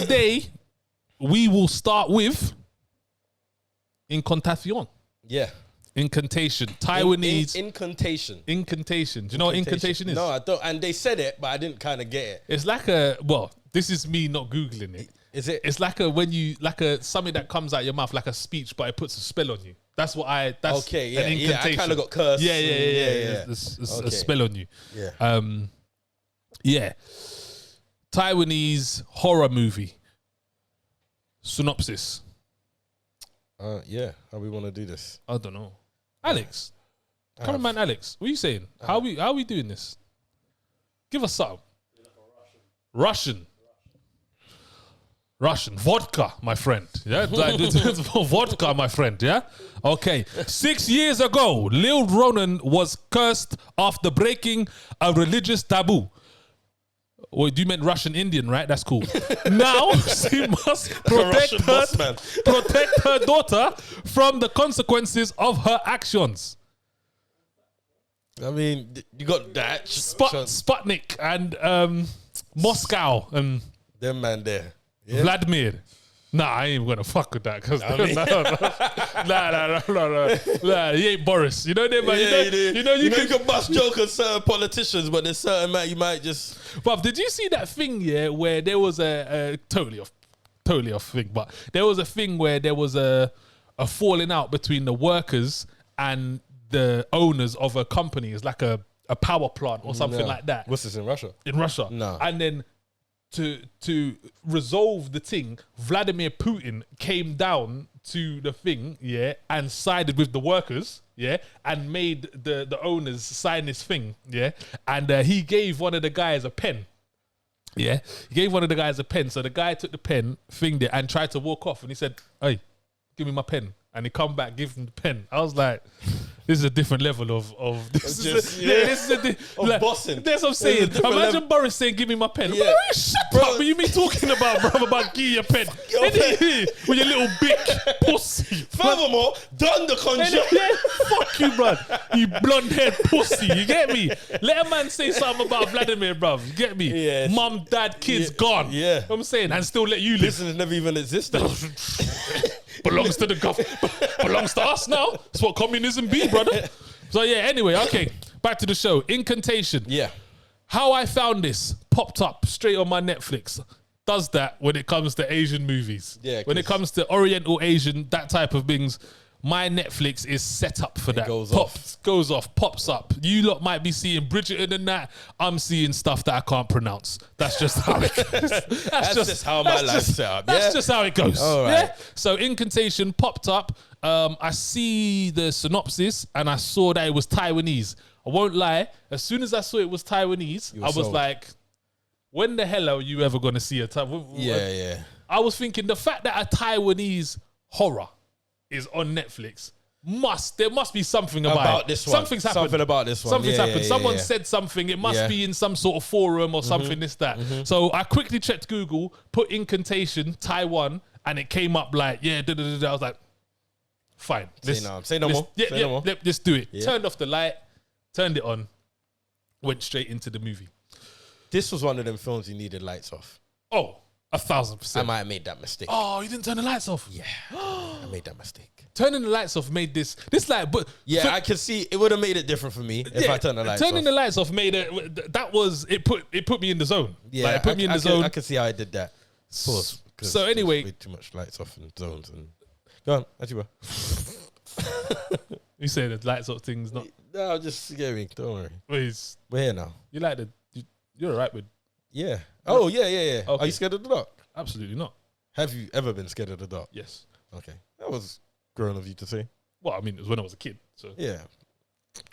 today we will start with Incantation. Yeah. Incantation. Taiwanese. Incantation. Incantation. Do you know what incantation is? No, I don't. And they said it, but I didn't kind of get it. It's like this is me not Googling it. Is it? It's like something that comes out your mouth like a speech, but it puts a spell on you. That's what that's okay, yeah, an incantation. I kind of got cursed. Yeah. It's a spell on you. Yeah. Yeah. Taiwanese horror movie. Synopsis. Yeah. How we want to do this? I don't know. Alex. Come on, man, Alex. What are you saying? How are we doing this? Give us something. Russian. Vodka, my friend. Yeah, vodka, my friend. Yeah. Okay. 6 years ago, Lil Ronan was cursed after breaking a religious taboo. Wait, you meant Russian Indian, right? That's cool. Now she must protect her daughter from the consequences of her actions. I mean, you got that. Sputnik and Moscow and them man there. Yeah. Vladimir. Nah, I ain't gonna fuck with that because nah, he ain't Boris. You know them, man. You can bust joke on certain politicians, but there's certain man you might just. But did you see that thing? Yeah, where there was a totally off thing, but there was a thing where there was a falling out between the workers and the owners of a company. It's like a power plant or something like that. What's this in Russia? In Russia, no, and then. To resolve the thing, Vladimir Putin came down to the thing, yeah, and sided with the workers, yeah, and made the owners sign this thing, yeah, and he gave one of the guys a pen, yeah, so the guy took the pen, thinged it, and tried to walk off, and he said, "Hey, give me my pen," and he come back, give him the pen. I was like, this is a different level of this. This is like, bossing. That's what I'm saying. Imagine Boris saying, "Give me my pen." Yeah. Shut up! What you mean talking about, bro? About give you a pen? With your little big pussy. Furthermore, done the contract. Fuck you, bro. You blonde haired pussy. You get me? Let a man say something about Vladimir, bro. You get me? Yeah. Mum, dad, kids gone. Yeah. You know what I'm saying, and still let you live. Listen, has never even existed. Belongs to the government. Belongs to us now. That's what communism be, brother. So yeah, anyway, okay. Back to the show. Incantation. Yeah. How I found this popped up straight on my Netflix. Does that when it comes to Asian movies. Yeah. When it comes to Oriental, Asian, that type of things, my Netflix is set up for that. Goes off, pops up. You lot might be seeing Bridgerton and that. I'm seeing stuff that I can't pronounce. That's just how it goes. That's just how my life's set up. That's just how it goes. All right. Yeah? So Incantation popped up. I see the synopsis and I saw that it was Taiwanese. I won't lie. As soon as I saw it was Taiwanese, I was like, when the hell are you ever going to see a Taiwanese? Yeah. I was thinking the fact that a Taiwanese horror is on Netflix there must be something about this one. Something's happened. Something about this one. Something's happened. Someone said something. It must be in some sort of forum or something, this, that. So I quickly checked Google, put Incantation, Taiwan, and it came up like, I was like, fine. Say no more. Let's do it. Yeah. Turned off the light, turned it on, went straight into the movie. This was one of them films you needed lights off. Oh, 1,000%. I might have made that mistake. Oh, you didn't turn the lights off? Yeah. I made that mistake. Turning the lights off made this like, but yeah, I can see it would have made it different for me if I turned the lights off. Turning the lights off made it. That was it. Put me in the zone. Yeah, like, it put me in the zone. I can see how I did that. Pause. So anyway, way too much lights off and zones and go on. Actually, you say the lights off things not. No, just scary. Don't worry. Please. We're here now. You like you're alright with. Yeah. Oh yeah. Okay. Are you scared of the dark? Absolutely not. Have you ever been scared of the dark? Yes. Okay. That was grown of you to say. Well, I mean, it was when I was a kid. So yeah.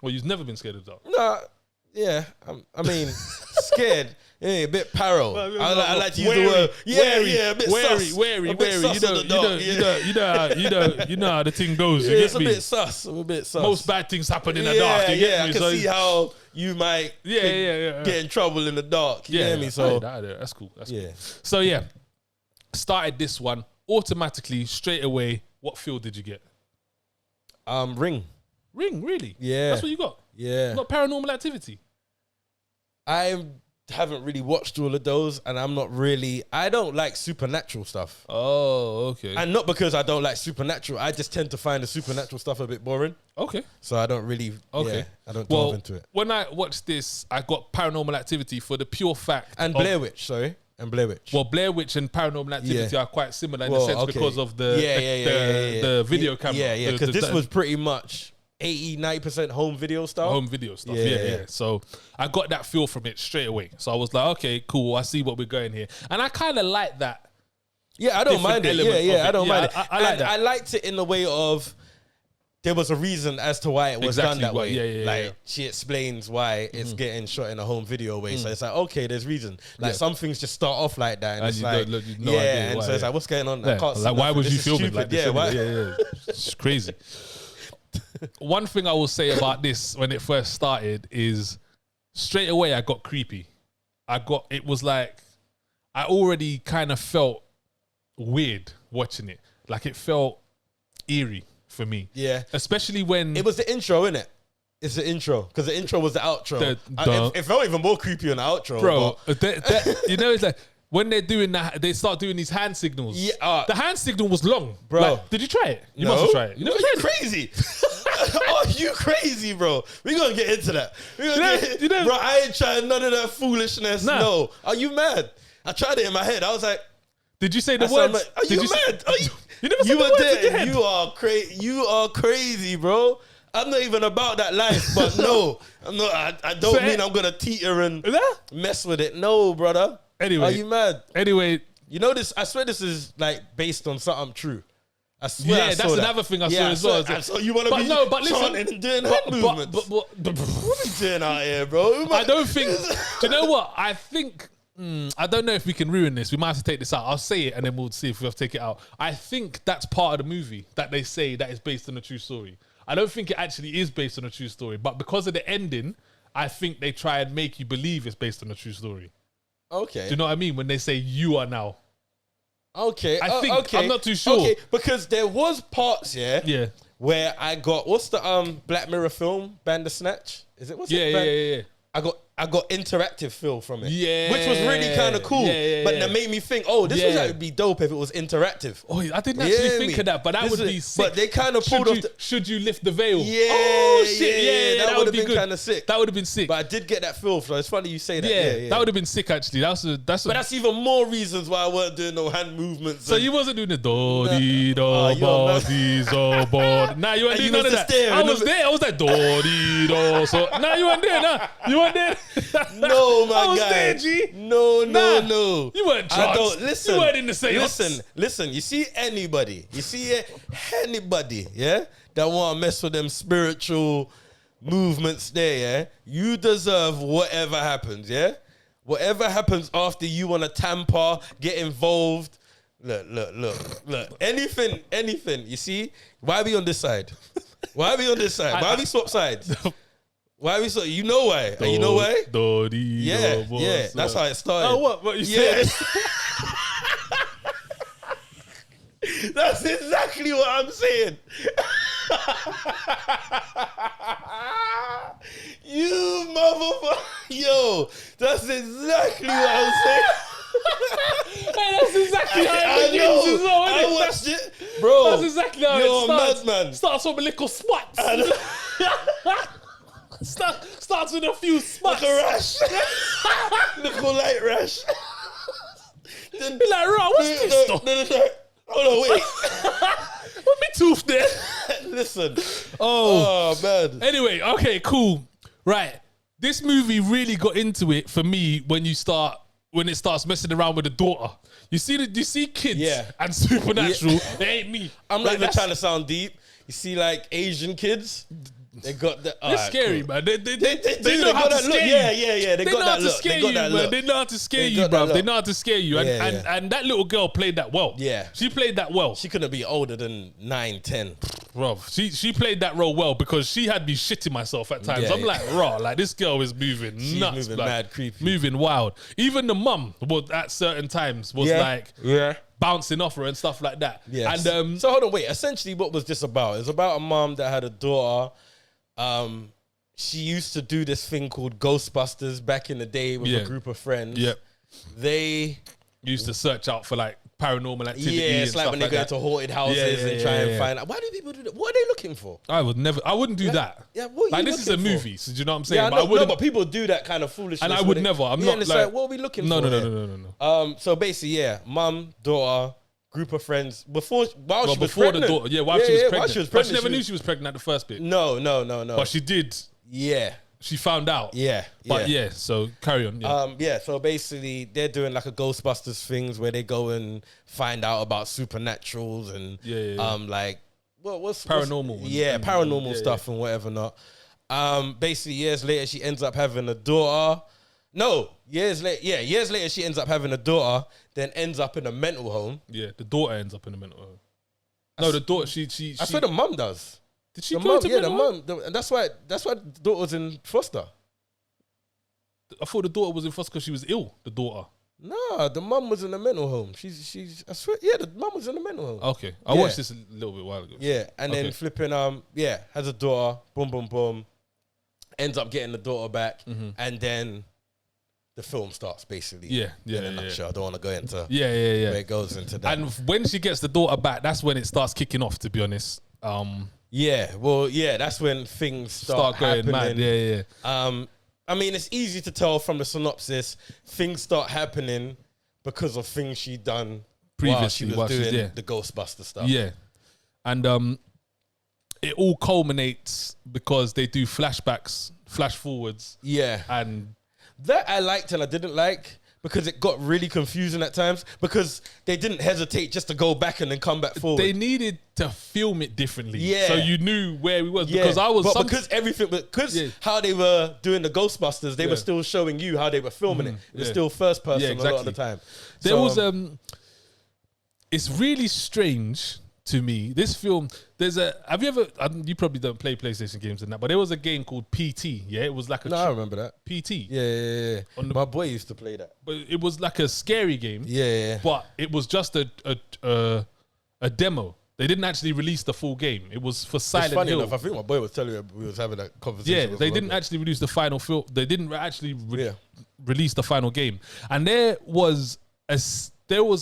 Well, you've never been scared of the dark. Nah. Yeah. I mean, scared. Yeah, a bit paro. I like to use the word. Yeah. A bit wary. You know how the thing goes. Yeah, it's a bit sus. Most bad things happen in the dark. You get me? I can see how you might get in trouble in the dark. You get me? So that's cool. That's cool. So yeah, started this one automatically straight away. What feel did you get? Ring, really? Yeah, that's what you got. Yeah, not Paranormal Activity. I haven't really watched all of those, and I don't like supernatural stuff. Oh, okay. And not because I don't like supernatural, I just tend to find the supernatural stuff a bit boring. Okay. So I don't really, I don't delve into it. When I watched this, I got Paranormal Activity for the pure fact. And Blair Witch, sorry. And Blair Witch. Well, Blair Witch and Paranormal Activity are quite similar in the sense because of the video camera. Yeah, because this was pretty much 80-90% home video style. Home video stuff, yeah. So I got that feel from it straight away. So I was like, okay, cool. I see what we're going here. And I kind of like that. Yeah, I don't mind it. Yeah, I don't mind it. I like that. I liked it in the way of there was a reason as to why it was done that way. She explains why it's getting shot in a home video way. So it's like, okay, there's reason. Like some things just start off like that, and it's like, and so it's like, what's going on? I can't see like, why was you this filming like this? Yeah, It's crazy. One thing I will say about this when it first started is straight away I got creepy. It was like I already kind of felt weird watching it. Like it felt eerie for me. Yeah. Especially when... It was the intro, innit? It's the intro. Because the intro was the outro. It felt even more creepy on the outro. Bro, you know, it's like... When they're doing that, they start doing these hand signals. Yeah, the hand signal was long, bro. Like, did you try it? You must have tried it. You never tried it? Crazy. Are you crazy, bro? We're gonna get into that. Bro, I ain't trying none of that foolishness. Nah. No. Are you mad? I tried it in my head. I was like, did you say the words? Like, are you mad? You never said the words in your head. You are crazy, bro. I'm not even about that life, but no, I'm not. I don't mean I'm gonna teeter and mess with it. No, brother. Anyway, are you mad? Anyway, you know this. I swear this is like based on something true. I swear. Yeah, that's another thing I saw as well. So you want to be chanting and doing head movements? What are you doing out here, bro? I don't think. Do you know what? I think. I don't know if we can ruin this. We might have to take this out. I'll say it and then we'll see if we have to take it out. I think that's part of the movie that they say that is based on a true story. I don't think it actually is based on a true story, but because of the ending, I think they try and make you believe it's based on a true story. Okay. Do you know what I mean? When they say you are now. Okay. I think, I'm not too sure. Okay, because there was parts, where I got, what's the Black Mirror film, Bandersnatch? Is it? Yeah. I got interactive feel from it. Yeah. Which was really kind of cool. But that made me think, this would be dope if it was interactive. Oh, I didn't actually think of that, but that would be sick. But they kind of pulled off should you lift the veil? Yeah. Oh, shit. Yeah, that would have been kind of sick. That would have been sick. But I did get that feel. So it's funny you say that. Yeah. That would have been sick, actually. But that's even more reasons why I weren't doing no hand movements. So you wasn't doing the do-dee-do-bo-dee-zo-bo. Nah, you weren't doing none of that. I was there. I was like, do-dee-do. So, nah, you weren't there, nah. You weren't there. No, my guy. I was there, G. No. You weren't drugs. I don't listen. You weren't in the seance. Listen. You see anybody, yeah, that want to mess with them spiritual movements there, yeah? You deserve whatever happens, yeah? Whatever happens after you want to tamper, get involved. Look. Anything. You see? Why be on this side? Why we swap sides? Why we so? You know why? You know why? Yeah. That's how it started. Oh, what you said? That's exactly what I'm saying. You motherfucker. Yo, that's exactly what I'm saying. Hey, that's exactly how it begins as well, isn't it? I watched it. Bro. That's exactly how it starts. Madman. Starts with a little spots. Starts with a few spots. Like a rash. Little light rash. Then be like, right, what's this stuff? No. Hold on, wait. What me tooth there? Listen. Oh, man. Anyway, okay, cool. Right. This movie really got into it for me when it starts messing around with the daughter. You see kids and supernatural, they ain't me. I'm not even trying to sound deep. You see like Asian kids, they got the. They're scary, man. They know how to scare you. Yeah. They got that look. They got that look. They know how to scare you, bro. They know how to scare you. And that little girl played that well. Yeah. She played that well. She couldn't be older than 9, 10. Bro, she played that role well because she had me shitting myself at times. I'm like, raw, like this girl is moving nuts. Moving mad creepy. Moving wild. Even the mum was at certain times was like bouncing off her and stuff like that. Yes. And so hold on, wait. Essentially, what was this about? It's about a mum that had a daughter. she used to do this thing called Ghostbusters back in the day with a group of friends. Yep. They used to search out for like paranormal activity. Yeah, it's and like stuff when they like go that. into haunted houses and try and find out. Why do people do that? What are they looking for? I wouldn't do that. Yeah, what are like you this is a looking for? movie, so do you know what I'm saying? Yeah, I but know, I wouldn't. but people do that kind of foolishness. And I where would they- never. I'm yeah, not and it's like, what are we looking no, for? no. So basically, yeah, mum, daughter, group of friends. While she was Before the pregnant. daughter, while she was pregnant. While she was But pregnant, she never knew she was pregnant at the first bit. No. But she did. Yeah. She found out. Yeah. But yeah, so carry on. Yeah. So basically they're doing like a Ghostbusters things where they go and find out about supernaturals and like what's Paranormal and paranormal stuff and whatever not. Basically years later she ends up having a daughter. No, years later she ends up having a daughter, then ends up in a mental home. Yeah, the daughter ends up in a mental home. No, the daughter she I swear the mum does. did she The go mum, to yeah, the mental home? mum. And that's why the daughter was in foster. I thought the daughter was in foster because she was ill. The daughter. No, the mum was in a mental home. She's I swear, yeah, the mum was in a mental home. Okay, I Yeah. watched this a little bit while ago. Yeah, and then Okay. flipping, has a daughter, boom, ends up getting the daughter back, and then the film starts basically. Yeah, in a nutshell. I don't want to go into Yeah. where it goes into that. And when she gets the daughter back, that's when it starts kicking off. To be honest, that's when things start going happening. mad. Yeah. I mean, it's easy to tell from the synopsis. Things start happening because of things she done Previously, while while she she's was doing there. the Ghostbuster stuff. Yeah, and it all culminates because they do flashbacks, flash forwards, Yeah. and That I liked and I didn't like because it got really confusing at times because they didn't hesitate just to go back and then come back forward. they needed to film it differently. Yeah. So you knew where we was Yeah, because I was but because Yeah. how they were doing the Ghostbusters, they Yeah. were still showing you how they were filming it. It was yeah. still first person Yeah, a lot of the exactly. time. There So, was it's really strange to me. This film, have you ever? You probably don't play PlayStation games and that, but there was a game called PT. Yeah, it was like a No, I remember that. PT. Yeah. On the- My boy used to play that. But it was like a scary game. Yeah. But it was just a demo. They didn't actually release the full game. It was for It's Silent funny Hill. enough, I think my boy was telling me we was having that conversation. Yeah, with they my didn't brother. actually release the final film. They didn't actually Yeah. release the final game. And there was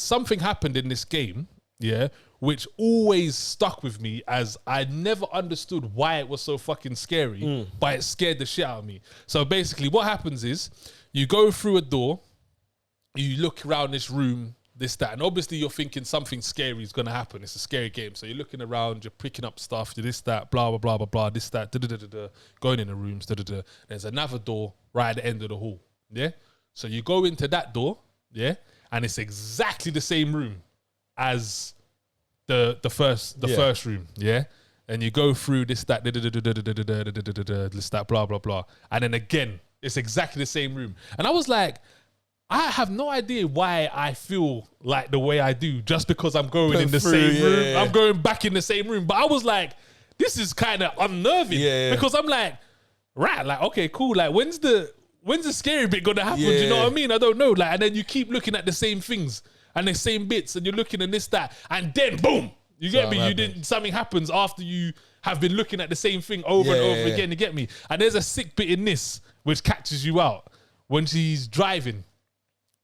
something happened in this game, yeah, which always stuck with me as I never understood why it was so fucking scary, but it scared the shit out of me. So basically what happens is you go through a door, you look around this room, this, that, and obviously you're thinking something scary is going to happen. It's a scary game. So you're looking around, you're picking up stuff, this, that, blah, blah, blah, blah, blah, this, that, da-da-da-da-da, going in the rooms, da-da-da. There's another door right at the end of the hall, yeah? So you go into that door, yeah? And it's exactly the same room as the first room, yeah? And you go through this, that, da-da-da-da-da-da-da-da-da-da-da-da, this, that, blah, blah, blah. And then again, it's exactly the same room. And I was like, I have no idea why I feel like the way I do just because I'm going in the same room. yeah. I'm going back in the same room. But I was like, this is kind of unnerving because I'm like, right, like, okay, cool. Like, when's the scary bit gonna happen? Do you know what I mean? I don't know. Like, and then you keep looking at the same things and the same bits and you're looking at this, that, and then boom, you get me? Something happens after you have been looking at the same thing over and over again, you get me? And there's a sick bit in this which catches you out when she's driving.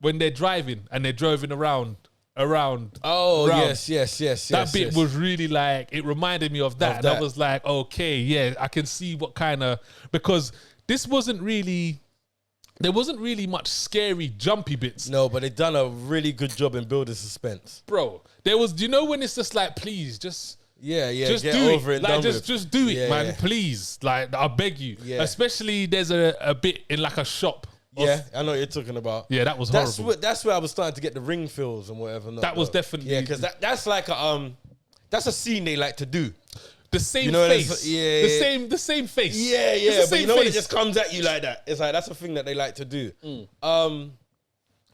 When they're driving and they're driving around. Oh, around. yes. That bit was really like, it reminded me of that. And I was like, okay, yeah, I can see what kind of, because there wasn't really much scary, jumpy bits. No, but they done a really good job in building suspense. Bro, there was, do you know when it's just like, please, just Just get do over it. Like, just do it, man, Yeah. please. Like, I beg you. Yeah. Especially there's a bit in like a shop. Yeah, I know what you're talking about. Yeah, that was horrible. That's where I was starting to get the ring feels and whatever. That was definitely because that's like that's a scene they like to do. The same You know, face. that's- The same face. Yeah, It's yeah, the but same you know when it face. just comes at you like that. It's like that's a thing that they like to do.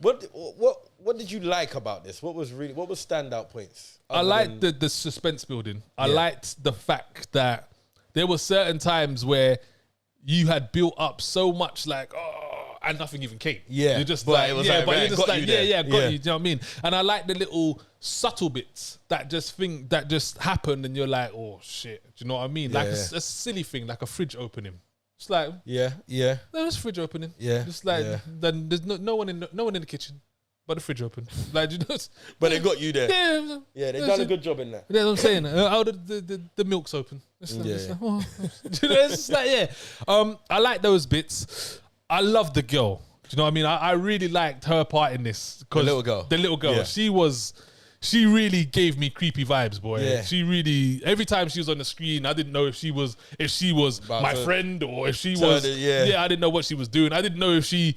What did you like about this? What was standout points? I liked the suspense building. I liked the fact that there were certain times where you had built up so much like, and nothing even came. Yeah, You're just but like, it was yeah, like, but right, you're just got like, you there. yeah, got Yeah. you. Do you know what I mean? And I like the little subtle bits that just happen and you're like, oh shit. Do you know what I mean? Like a silly thing, like a fridge opening. It's like, yeah. there's fridge opening. Yeah, Just like, yeah. then there's no one in the kitchen, but the fridge open. Like, you know, But they got you there. yeah, Yeah, they done a good job in that. that's what I'm saying. Oh, the milk's open. It's like, it's like, oh. You know, it's just like, yeah. I like those bits. I love the girl. Do you know what I mean? I really liked her part in this. The little girl. The little girl. Yeah. She really gave me creepy vibes, boy. Yeah. She really, every time she was on the screen, I didn't know if she was About my to friend or if she turn was, it, yeah. I didn't know what she was doing. I didn't know if she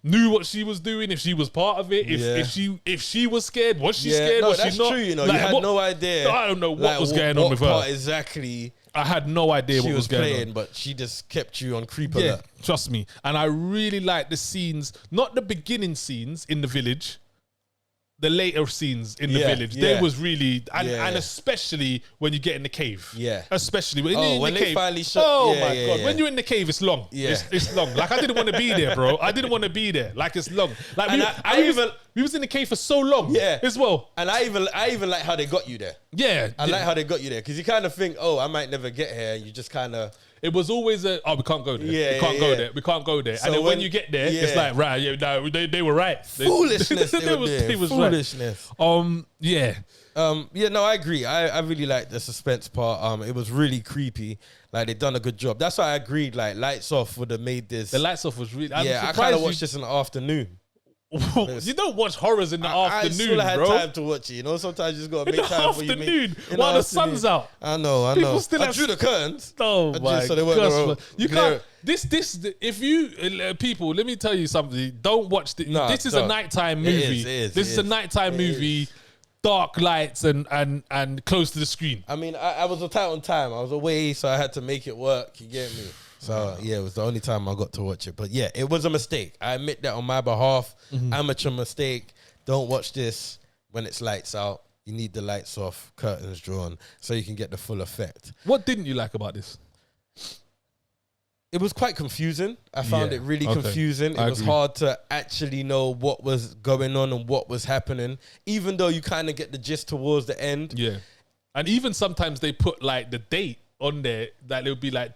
knew what she was doing, if she was part of it, if she was scared, was she scared, no, was that's she not? true, you know. Like, you had what- no idea. I don't know what like, was going on what with part her. exactly I had no idea she what was was going playing, on. but she just kept you on creep Yeah, alert. trust me. And I really like the scenes, not the beginning scenes in the village, the later scenes in the village. They yeah. was really, and Yeah. especially when you get in the cave. Yeah. Especially when you're in when the they cave. finally shut- Oh yeah, my yeah, God. yeah. When you're in the cave, it's long. Yeah. It's long. Like, I didn't want to be there, bro. I didn't want to be there. Like, it's long. Like, And we was in the cave for so long. Yeah. As well. And I even like how they got you there. Yeah. I like how they got you there because you kind of think, oh, I might never get here. You just kind of. It was always we can't go there. Yeah, we can't yeah, go yeah. there. We can't go there. So And then when when- you get there, it's yeah. like, right, yeah, no, they were right. Foolishness they were doing. they was Foolishness. right. Yeah. Yeah, no, I agree. I really like the suspense part. It was really creepy. Like, they done a good job. That's why I agreed. Like, Lights Off would have made this. The lights off was really. I'm yeah, I surprised kind of watched this in the afternoon. You don't watch horrors in the I afternoon, still had bro. time to watch it. You know, sometimes you just gotta In make the time for you. afternoon, In while the afternoon. sun's out. I know. People still I have- drew the curtains. Oh I my just- so they weren't gosh, gonna- man. You glare- can't. This. If you people, let me tell you something. Don't watch this. Nah, This is a don't. nighttime It movie. is, This it is a is. nighttime It movie. is. Dark lights and close to the screen. I mean, I was tight on time. I was away, so I had to make it work. You get me? So yeah, it was the only time I got to watch it. But yeah, it was a mistake. I admit that on my behalf. Amateur mistake. Don't watch this when it's lights out. You need the lights off, curtains drawn, so you can get the full effect. What didn't you like about this? It was quite confusing. I found Yeah, it really okay. confusing. It I was agree. hard to actually know what was going on and what was happening, even though you kind of get the gist towards the end. Yeah, and even sometimes they put like the date on there that it would be like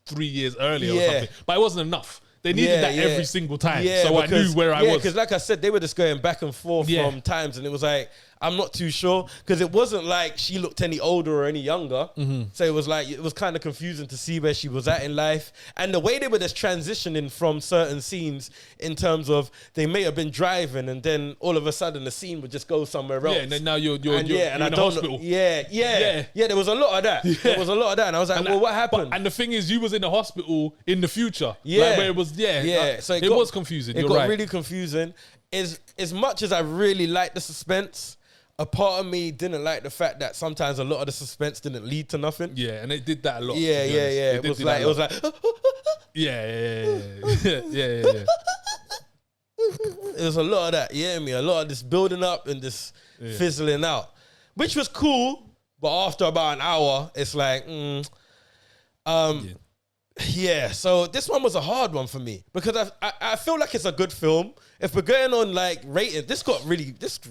3 years earlier or Yeah. something, but it wasn't enough. They needed that every single time, so I knew where I was. because like I said, they were just going back and forth Yeah. from times, and it was like, I'm not too sure, because it wasn't like she looked any older or any younger. So it was like, it was kind of confusing to see where she was at in life, and the way they were just transitioning from certain scenes in terms of they may have been driving, and then all of a sudden the scene would just go somewhere else. Yeah, and then now you're and you're I in the don't hospital. know. Yeah. There was a lot of that. There was a lot of that, and I was like, well, what happened? And the thing is, you was in the hospital in the future. Yeah. Like where it was, So it was confusing. It You're got right. really confusing. As much as I really liked the suspense, a part of me didn't like the fact that sometimes a lot of the suspense didn't lead to nothing. Yeah, and it did that a lot. Yeah. to be honest. It did was do like that a lot. yeah. It was a lot of that. Yeah, me a lot of this building up and this fizzling out, which was cool. But after about an hour, it's like, yeah. So this one was a hard one for me because I feel like it's a good film. If we're going on like rating, this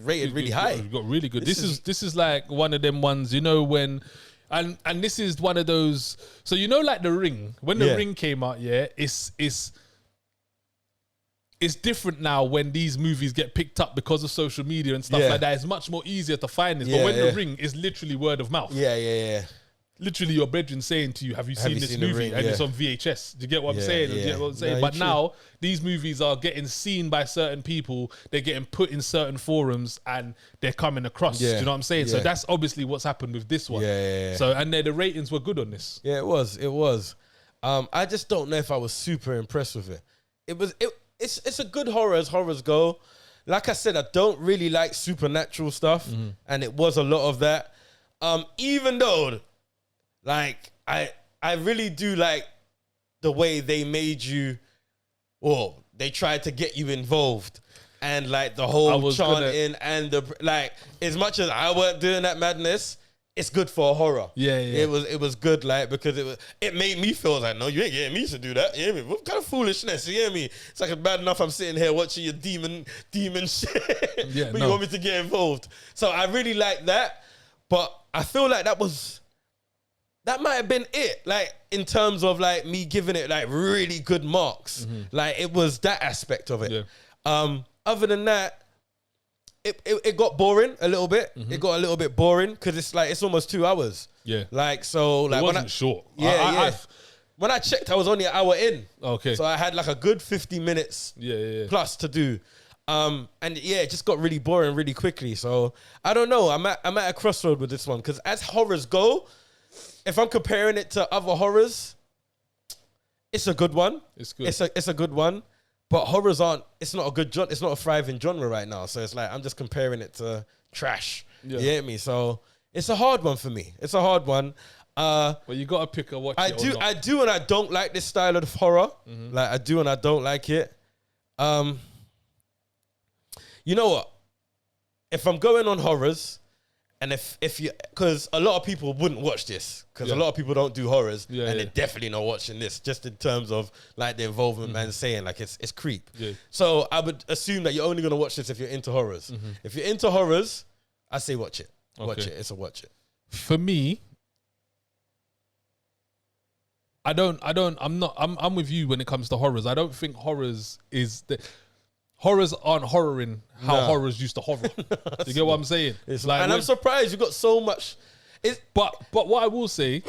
rated really high. It got really good. This is like one of them ones, you know, when and this is one of those. So you know, like The Ring, when The Ring came out, it's different now when these movies get picked up because of social media and stuff like that. It's much more easier to find this. But when The Ring is literally word of mouth. Yeah. Literally your brethren saying to you, have you seen this movie? Ring? And Yeah. it's on VHS. Do you get what I'm saying? Do you get what I'm saying? No, But you're now these movies are getting seen by certain people. They're getting put in certain forums and they're coming across. Do you know what I'm saying? So Yeah. that's obviously what's happened with this one. Yeah. So and the ratings were good on this. Yeah, it was. I just don't know if I was super impressed with it. It's a good horror as horrors go. Like I said, I don't really like supernatural stuff, and it was a lot of that. Even though, like, I really do like the way they made you, or they tried to get you involved, and like the whole chanting and the like. As much as I weren't doing that madness, it's good for a horror. Yeah. It was good, like, because it made me feel like, no, you ain't getting me to do that. You hear me? What kind of foolishness? You hear me? It's like it's bad enough I'm sitting here watching your demon shit, Yeah, but no. you want me to get involved. So I really like that, but I feel like that was that might have been it. Like in terms of like me giving it like really good marks. Like it was that aspect of it. Yeah. Other than that, it got boring a little bit. It got a little bit boring because it's almost 2 hours. Yeah. Like so, like It wasn't short. Yeah, when I checked, I was only an hour in. Okay. So I had like a good 50 minutes plus to do. And yeah, it just got really boring really quickly. So I don't know. I'm at a crossroad with this one because as horrors go, if I'm comparing it to other horrors, it's a good one. It's good. It's a good one. But horrors aren't. It's not a good. It's not a thriving genre right now. So it's like I'm just comparing it to trash. Yeah. You get me? So it's a hard one for me. It's a hard one. But you gotta pick a watch. I do, and I don't like this style of horror. Like I do, and I don't like it. You know what? If I'm going on horrors, and if you, because a lot of people wouldn't watch this, because a lot of people don't do horrors, and they're definitely not watching this, just in terms of like the involvement man saying like it's creep. Yeah. So I would assume that you're only gonna watch this if you're into horrors. If you're into horrors, I say watch it. Watch it. It's a watch it. For me, I'm with you when it comes to horrors. I don't think horrors aren't horroring how horrors used to horror. You get what I'm saying? It's like, and I'm surprised you got so much. But what I will say,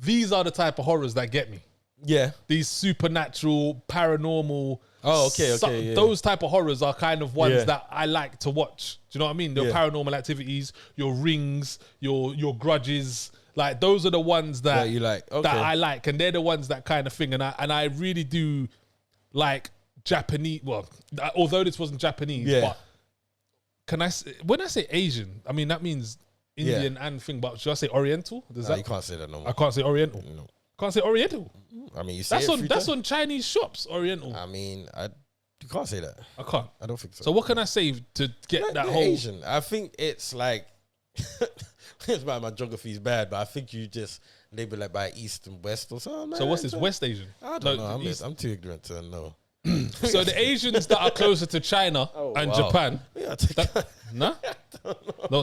these are the type of horrors that get me. Yeah. These supernatural, paranormal. Oh, okay. Those type of horrors are kind of ones that I like to watch. Do you know what I mean? Your paranormal activities, your Rings, your Grudges. Like those are the ones that you like. Okay. That I like, and they're the ones that kind of thing. And I really do like Japanese. Well, although this wasn't Japanese, but when I say Asian, I mean that means Indian and thing. But should I say Oriental? You can't say that no more. I can't say Oriental. No. Can't say Oriental. I mean, you say that's on Chinese shops. Oriental. I mean, you can't say that. I can't. I don't think so. So what can I say to get that whole Asian? I think it's like it's about my geography is bad, but I think you just label like by east and west or something. So what's this? West Asian? I don't know. I'm too ignorant to know. So the Asians that are closer to China and Japan. Yeah, no,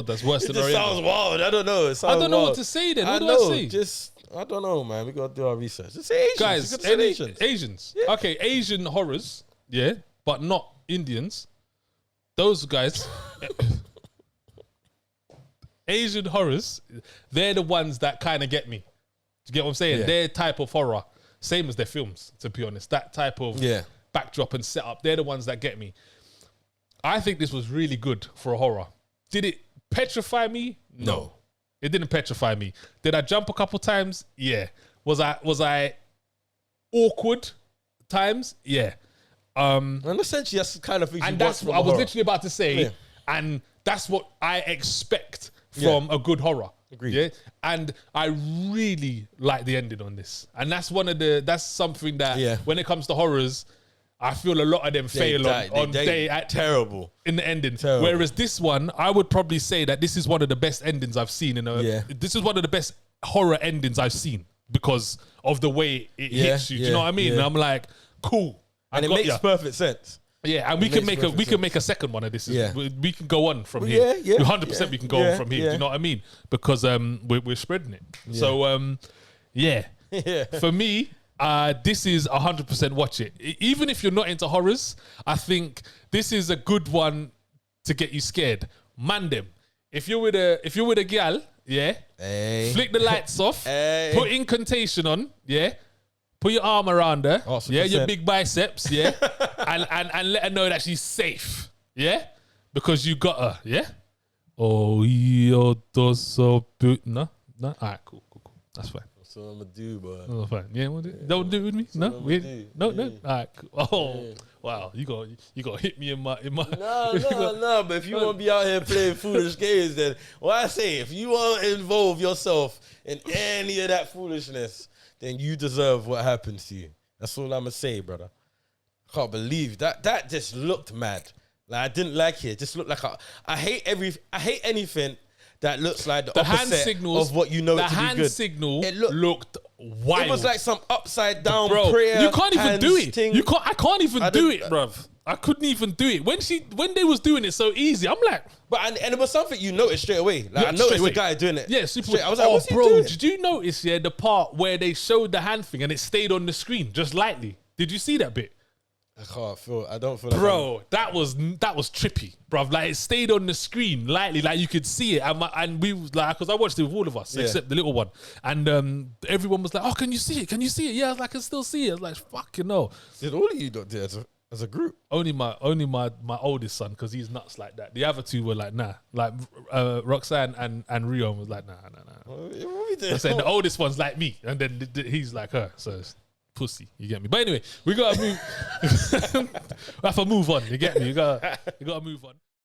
that's worse than It Oriental. sounds wild. I don't know. I don't know what to say then. What do I say? I don't know, man. We gotta do our research. Just say Asians. Guys, Asians. Yeah. Okay, Asian horrors, but not Indians. Those guys, Asian horrors, they're the ones that kind of get me. Do you get what I'm saying? Their type of horror, same as their films, to be honest. That type of backdrop and setup, they're the ones that get me. I think this was really good for a horror. Did it petrify me? No. It didn't petrify me. Did I jump a couple times? Yeah. Was I awkward times? Yeah. And essentially that's the kind of thing. And that's what I was literally about to say. Yeah. And that's what I expect from a good horror. Agreed. Yeah. And I really like the ending on this. And that's that's something that when it comes to horrors, I feel a lot of them fail on terrible in the ending. Terrible. Whereas this one, I would probably say that this is one of the best endings I've seen this is one of the best horror endings I've seen because of the way it hits you. Do you know what I mean? And I'm like, cool. And it makes perfect sense. Yeah, and we can make a second one of this. Yeah. We can go on from here. 100% we can go on from here. Do you know what I mean? Because we're spreading it. Yeah. So for me, this is 100% watch it. Even if you're not into horrors, I think this is a good one to get you scared. Man them. If you're with a gal, flick the lights off, put Incantation on, put your arm around her, 100%. Your big biceps, and let her know that she's safe, because you got her, Oh, yo, so no, all right, cool, that's fine. That's what I'm gonna do, bro. Oh, fine. Yeah, don't do it with me. No, no. All right. Cool. Oh, wow. You gonna hit me in my. No. But if you want to be out here playing foolish games, then I say if you want to involve yourself in any of that foolishness, then you deserve what happens to you. That's all I'm gonna say, brother. I can't believe that. That just looked mad. Like I didn't like it. It just looked like I hate anything that looks like the opposite hand signals, of what you know it to be good. The hand signal looked wild. It was like some upside down prayer. You can't even do it. I can't even do it, bruv. I couldn't even do it when they was doing it so easy. I'm like, But and it was something you noticed straight away. Like I noticed the guy doing it. yeah, super. Straight. I was like, oh, what's he bro, doing? did you notice the part where they showed the hand thing and it stayed on the screen just lightly? Did you see that bit? I don't feel like Bro, that was trippy, bruv. Like it stayed on the screen lightly, like you could see it, and we was like, because I watched it with all of us except the little one, and everyone was like, "Oh, can you see it? Can you see it?" Yeah, I was like, "I can still see it." I was like, "Fucking no." Did all of you do it as a group? Only my oldest son, because he's nuts like that. The other two were like, nah. Like Roxanne and Rion was like, nah. What we doing? I said the oldest one's like me, and then he's like her. So it's pussy, you get me. But anyway, we gotta move. We have to move on. You get me. You gotta move on.